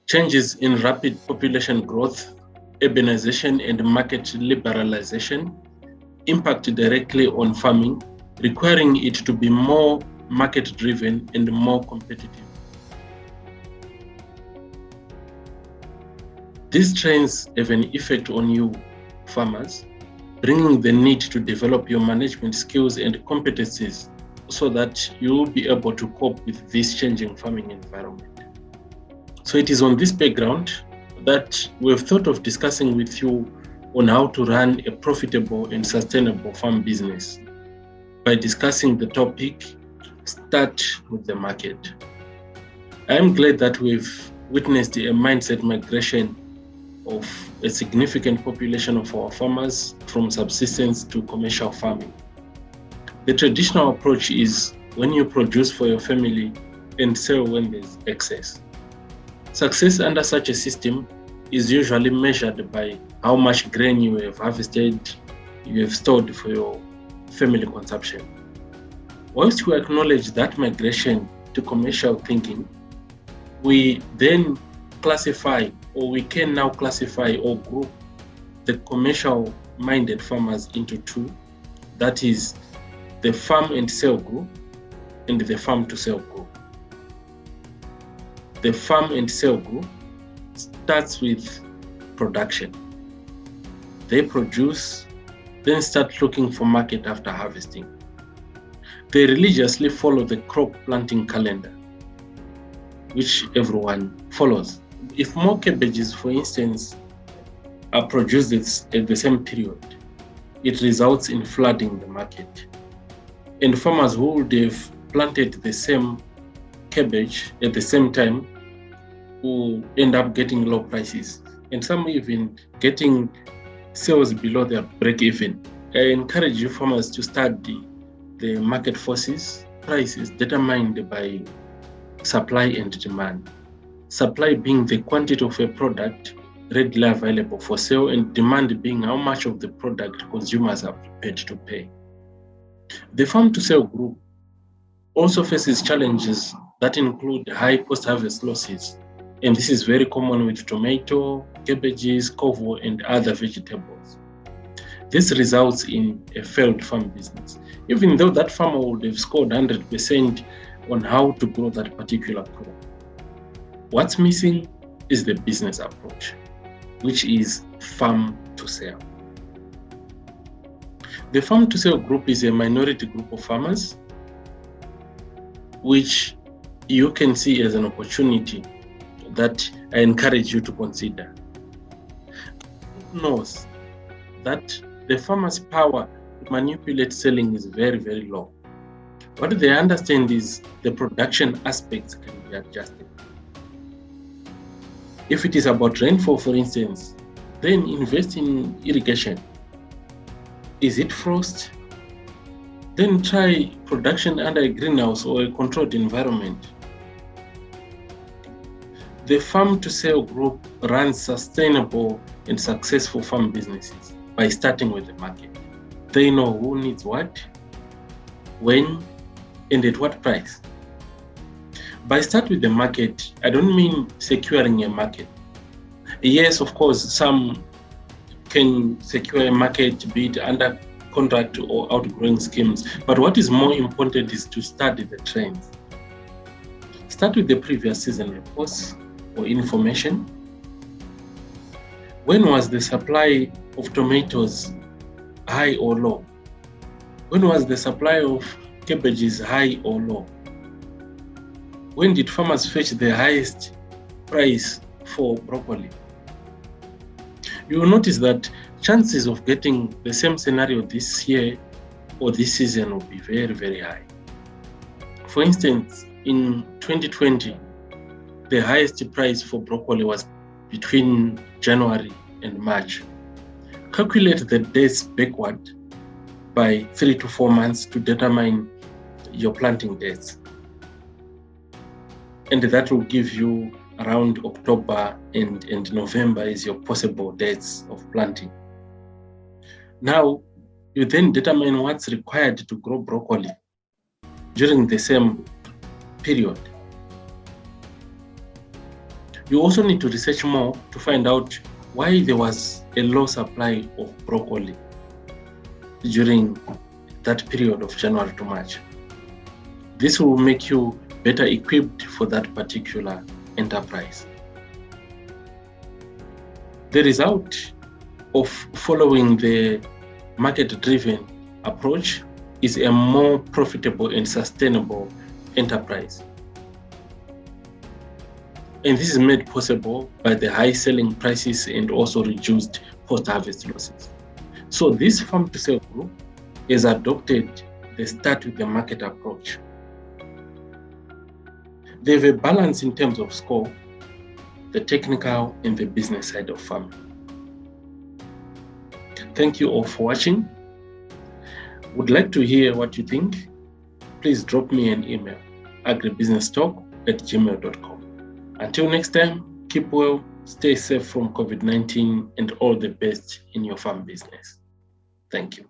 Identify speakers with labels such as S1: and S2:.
S1: Changes in rapid population growth, urbanization, and market liberalization impact directly on farming, requiring it to be more market-driven and more competitive. These trends have an effect on you, farmers, bringing the need to develop your management skills and competencies so that you'll be able to cope with this changing farming environment. So it is on this background that we've thought of discussing with you on how to run a profitable and sustainable farm business. By discussing the topic, start with the market. I am glad that we've witnessed a mindset migration of a significant population of our farmers from subsistence to commercial farming. The traditional approach is when you produce for your family and sell when there's excess. Success under such a system is usually measured by how much grain you have harvested, you have stored for your family consumption. Once we acknowledge that migration to commercial thinking, we then we can now classify or group the commercial-minded farmers into two. That is the farm and sell group and the farm to sell group. The farm and sell group starts with production. They produce, then start looking for market after harvesting. They religiously follow the crop planting calendar, which everyone follows. If more cabbages, for instance, are produced at the same period, it results in flooding the market. And farmers who would have planted the same cabbage at the same time will end up getting low prices, and some even getting sales below their break-even. I encourage you farmers to study the market forces, prices determined by supply and demand. Supply being the quantity of a product readily available for sale, and demand being how much of the product consumers are prepared to pay. The farm to sell group also faces challenges that include high post-harvest losses, and this is very common with tomato, cabbages, cocoa, and other vegetables. This results in a failed farm business, even though that farmer would have scored 100% on how to grow that particular crop. What's missing is the business approach, which is farm to sell. The farm to sell group is a minority group of farmers, which you can see as an opportunity that I encourage you to consider. Knows that the farmer's power to manipulate selling is very, very low. What they understand is the production aspects can be adjusted. If it is about rainfall, for instance, then invest in irrigation. Is it frost? Then try production under a greenhouse or a controlled environment. The farm to sell group runs sustainable and successful farm businesses by starting with the market. They know who needs what, when, and at what price. By start with the market, I don't mean securing a market. Yes, of course, some can secure a market, be it under contract or outgrowing schemes. But what is more important is to study the trends. Start with the previous season reports or information. When was the supply of tomatoes high or low? When was the supply of cabbages high or low? When did farmers fetch the highest price for broccoli? You will notice that chances of getting the same scenario this year or this season will be very, very high. For instance, in 2020, the highest price for broccoli was between January and March. Calculate the days backward by 3 to 4 months to determine your planting dates. And that will give you around October and November is your possible dates of planting. Now, you then determine what's required to grow broccoli during the same period. You also need to research more to find out why there was a low supply of broccoli during that period of January to March. This will make you better equipped for that particular enterprise. The result of following the market-driven approach is a more profitable and sustainable enterprise. And this is made possible by the high selling prices and also reduced post-harvest losses. So this farm-to-sale group has adopted the start with the market approach. They have a balance in terms of scope, the technical and the business side of farming. Thank you all for watching. Would like to hear what you think. Please drop me an email, agribusinesstalk@gmail.com. Until next time, keep well, stay safe from COVID-19, and all the best in your farm business. Thank you.